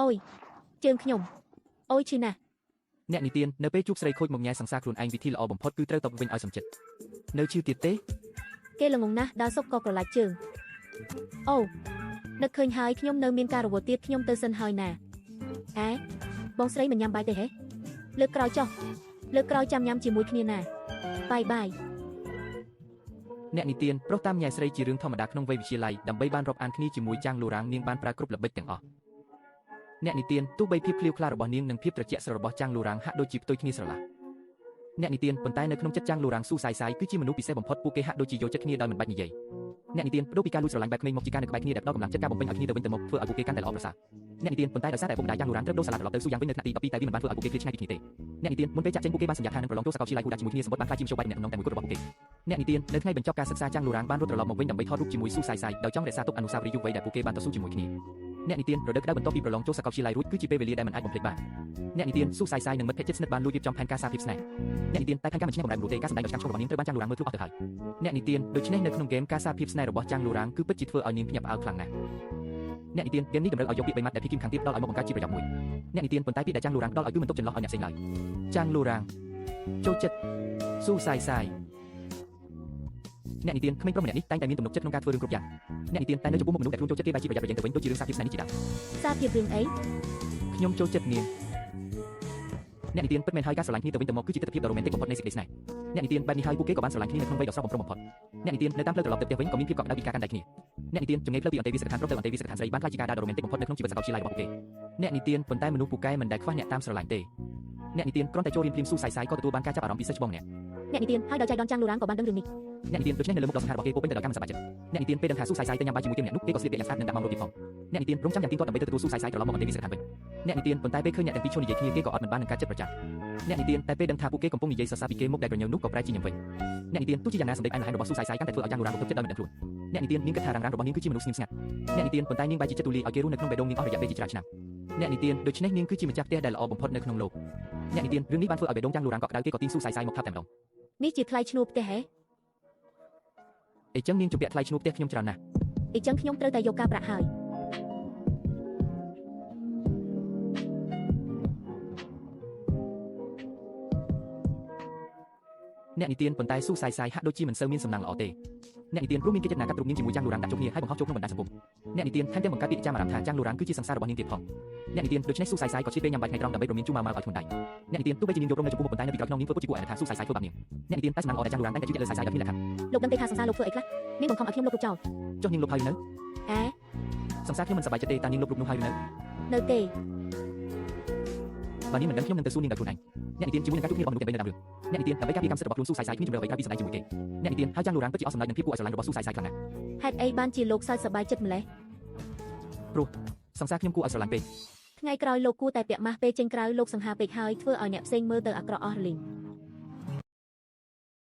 អូយជើងខ្ញុំអូយឈឺណាស់អ្នកនិទាននៅពេលជួបស្រីខូចមកញ៉ែសង្សារខ្លួនឯងវិធីល្អបំផុតគឺត្រូវតបវិញឲ្យសំចិត្តនៅឈឺទៀតទេគេល្ងងណាស់ដល់សុកក៏ប្រឡាច់ជើងអូនឹកឃើញហើយខ្ញុំនៅមានការរវល់ទៀតខ្ញុំទៅសិនហើយណាអែបងស្រីមិនញ៉ាំបាយទេហេលើកក្រោយចុះលើកក្រោយចាំញ៉ាំជាមួយគ្នាណាបាយអ្នកនិទានប្រុសតាមញ៉ែស្រីជារឿងធម្មតាក្នុងវ័យវិទ្យាល័យដើម្បីបានរាប់អានគ្នាជាមួយចាងលូរ៉ាងនាងបានប្រើគ្រប់ល្បិចទាំងអស់អ្នកនិទានទោះបីភាពឃ្លាវខ្លារបស់នាងនិងភាពត្រជាក់ស្រស់របស់ចាងលូរ៉ាងហាក់ដូចជាផ្ទុយគ្នាស្រឡះអ្នកនិទានប៉ុន្តែនៅក្នុងចិត្តចាងលូរ៉ាងស៊ូសាយសាយគឺជាមនុស្សពិសេសបំផុតពួកគេហាក់ដូចជាយកចិត្តគ្នាដោយមិនបាច់និយាយអ្នកនិទានបដូរពីការលួចស្រឡាញ់បែបក្មេងមកជាការនៅក្បែរគ្នាដែលផ្ដល់កម្លាំងចិត្តការបំពេញឲ្យគ្នាទៅវិញទៅមកធ្វើឲ្យពួកគេកាន់តែល្អប្រសើរអ្នកនិទានប៉ុន្តែដោយសារតែពុកម្ដាយចាងលូរ៉ាងត្រូវដូរសាលាត្រឡប់ទៅស៊ូយ៉ាងវិញនៅថ្នាក់ទី12តែវាមិនបានធ្វើឲ្យពួកគេឃ្លាតឆ្ងាយពីគ្នាទេអ្នកនិទានមុនពេលចាក់ចេញពួកគេបានសន្យាថានឹងប្រឡងចូលសាកលវិទ្យាល័យគូដាជាមួយគ្នាសម្បត្តិបានខ្លាចជាមធ្យោបាយទំនាក់ទំនងតែមួយគត់របស់ពួកគេអ្នកនិទាននៅថ្ងៃបញ្ចប់ការសិក្សាចាងលូរ៉ាងបានរត់ត្រឡប់មកវិញដើម្បីថតរូបជាមួយស៊ូសាយសាយដោយចង់រក្សាទុកអនុស្សាវរីយ៍យុវវ័យដែលពួកគេបានតស៊ូជាមួយគ្នាអ្នកនិទានរដូវក្តៅបន្ទាប់ពីប្រឡងចូលសាកលវិទ្យាល័យរួចគឺជាពេលវេលាដែលមិនអាចបំភ្លេចបានអ្នកនិទានស៊ូសាយសាយនិងមិត្តភក្តិជិតស្និទ្ធបានលួចរៀបចំផែនការសារភាពស្នេហ៍អ្នកនិទានតែផែនការមិនឈ្នះបំរែបំរួលទេការសម្ដែងដ៏ឆ្កាំឆ្កល់របស់នាងត្រូវបានចាងលូរ៉ាងមើលធ្លុះអស់ទៅហើយអ្នកនិទានដូច្នេះនៅក្នុងហ្គេមការសារភាពស្នេហ៍របស់ចាងលូរ៉ាងគឺពិតជាធ្វើឲ្យនាងភ្ញាក់ផ្អើលខ្លាំងណាស់អ្នកនិទានហ្គេមនេះតម្រូវឲ្យយកពាក្យ3ម៉ាត់ដែលភីគីមខាងទៀតដល់ឲ្យមកបង្កើតជាប្រយោគមួយអ្នកនិទានប៉ុន្តែពាក្យដែលចាងលូរ៉ាងដល់ឲ្យគឺមិនទុកចន្លោះឲ្យអ្នកផ្សេងឡើយចាងលូរ៉ាងចូលចិត្តស៊ូសាយសាយអ្នកនិទានក្មេងប្រុសម្នាក់នេះតែងតែមានទំនុកចិត្តក្នុងការធ្វើរឿងគ្រប់យ៉ាងអ្នកនិទានតែនៅចំពោះមុខមនុស្សដែលខ្លួនចូលចិត្តគេបែរជាប្រយ័ត្នប្រយែងទៅវិញដូចជារឿងសារភាពស្នេហ៍នេះជាដើមសារភាពរឿងអីខ្ញុំចូលចិត្តនាងអ្នកនិទានពិតមែនហើយការស្រឡាញ់គ្នាទៅវិញទៅមកគឺជាទិដ្ឋភាពដ៏រ៉ូមែនទិកបំផុតនៃសេចក្តីស្នេហ៍អ្នកនិទានបែបនេះហើយពួកគេក៏បានស្រឡាញ់គ្នានៅក្នុងវ័យដ៏ស្រស់បំព្រងបំផុតអ្នកនិទាននៅតាមផ្លូវត្រឡប់ទៅផ្ទះវិញក៏មានភាពកក់ក្ដៅពីការកាន់ដៃគ្នាអ្នកនិទានចម្ងាយផ្លូវពីអន្តេវាសិកដ្ឋានប្រុសទៅអន្តេវាសិកដ្ឋានស្រីបានក្លាយជាការដើរដ៏រ៉ូមែនទិកបំផុតនៅក្នុងជីវិតសាកលវិទ្យាល័យរបស់ពួកគេអ្នកនិទានប៉ុន្តែមនុស្សពូកែមិនដែលខ្វះអ្នកតាមស្រឡាញ់ទេអ្នកនិទានគ្រាន់តែចូលរៀនភ្លាមស៊ូសាយសាយក៏ទទួលបានការចាប់អារម្មណ៍ពីសិស្សច្បងម្នាក់អ្នកនិទានហើយដល់ចៃដន្យចាងលូរ៉ាងក៏បានដឹងរឿងនេះអ្នកនិទានដូច្នេះនៅលើមុខដ៏ស្ងាត់របស់គេពោពេញទៅដោយការមិនសប្បាយចិត្តអ្នកនិទានពេលដឹងថាស៊ូសាយសាយទៅញ៉ាំបាយជាមួយគេម្នាក់នោះគេក៏ស្លៀកពាក់យ៉ាងស្អាតនិងដាក់ម៉ោងរត់ទៀតផងអ្នកនិទានរងចាំយ៉ាងទៀងទាត់ដើម្បីទៅទទួលស៊ូសាយសាយត្រឡប់មកអន្តេវាសិកដ្ឋានវិញអ្នកនិទានប៉ុន្តែពេលឃើញអ្នកទាំងពីរឈរនិយាយគ្នាគេក៏អត់មិនបាននឹងការចិត្តប្រចាំអ្នកនិទានតែពេលដឹងថាពួកគេកំពុងនិយាយសរសើរពីគេមុខដែលក្រញើនោះក៏ប្រែជាញញឹមវិញអ្នកនិទានទោះជាយ៉ាងណាសម្ដេចឯមល្ហែមរបស់ស៊ូសាយសាយកាន់តែធ្វើឲ្យចាងលូរ៉ាងរំភើបចិត្តដោយមិនដឹងខ្លួនអ្នកនិទាននាងគិតថារាងរបស់នាងគឺជាមនុស្សស្ងៀមស្ងាត់អ្នកនិទានប៉ុន្តែនាងបែរជាចិត្តទូលាយឲ្យគេរស់នៅក្នុងបេះដូងនាងអស់រយៈពេលជាច្រើនឆ្នាំអ្នកនិទានដូច្នេះនាងគឺជាម្ចាស់ផ្ទះដែលល្អបំផុតនៅក្នុងលោកអ្នកនិទានរឿងនេះបានធ្វើឲ្យបេះដូងចាងលូរ៉ាងកក់ក្ដៅគេក៏ទាញស៊ូសាយសាយមកថាប់តែម្ដងនេះជាថ្លៃឈ្នួលផ្ទះហេអីចឹងនាងជំពាក់ថ្លៃឈ្នួលផ្ទះខ្ញុំច្រើនណាស់អីចឹងខ្ញុំត្រូវតែយកការប្រាក់ហើយអ្នកនិទានប៉ុន្តែស៊ូសាយសាយហាក់ដូចជាមិនសូវមានសំណាងល្អទេអ្នកនិទានព្រោះមានកិច្ចចនាកាត់រូបនាងជាមួយចាងលូរ៉ាងដាក់ជួបគ្នាហើយបង្ហោះចូលក្នុងបណ្ដាញសង្គមអ្នកនិទានថែមទាំងបង្កើតពាក្យចាំអារម្មណ៍ថាចាងលូរ៉ាងគឺជាសង្សាររបស់នាងទៀតផងអ្នកនិទានដូច្នេះស៊ូសាយសាយក៏ឆ្លៀតពេលញ៉ាំបាយថ្ងៃត្រង់ដើម្បីព្រមានជូរម៉ៅម៉ៅឲ្យខ្លួនដៃអ្នកនិទានទោះបីជានាងយករងនៅចំពោះមុខប៉ុន្តែនៅពីក្រោយខ្នងនាងធ្វើពុតជាគួរអាណិតថាស៊ូសាយសាយធ្វើបាបនាងអ្នកនិទានតែសំណាងល្អតែចាងលូរ៉ាងតែងតែជឿជាក់លើសាយសាយដោយគ្មានលក្ខខណ្ឌលោកដឹងទេថាសង្សារលោកធ្វើអីខ្លះនាងបង្ខំឲ្យខ្ញុំលុបរូបចោលចុះនាងលុបហើយនៅអែសង្សារខ្ញុំមិនសប្បាយចិត្តទេតានាងលុបរូបនោះហើយនៅទេបើនាងមិនដឹងខ្ញុំនឹងទៅសួរនាងដោយខ្លួនឯងអ្នកនិទានជាមួយនឹងការជួបគ្នារបស់មនុស្សទាំងបីនៅតាមរឿងអ្នកនិទានដើម្បីការពារកម្មសិទ្ធិរបស់ខ្លួនស៊ូសាយសាយគ្មានជំរឿនអ្វីក្រៅពីសម្ដែងជាមួយគេអ្នកនិទានហើយចាងលូរ៉ាងពិតជាអស់សំណើចនឹងភាពគួរឲ្យស្រឡាញ់របស់ស៊ូសាយសាយខ្លាំងណាស់ហេតុអីបានជាលោកសើចសប្បាយចិត្តម្ល៉េះព្រោះសង្សារខ្ញុំគួរឲ្យស្រឡាញ់ពេកថ្ងៃក្រោយលោកគួរតែពាក់ម៉ាស់ពេលចេញក្រៅលោកសង្ហាពេកហើយធ្វើឲ្យអ្នកផ្សេងមើលទៅអាក្រក់អស់រលីង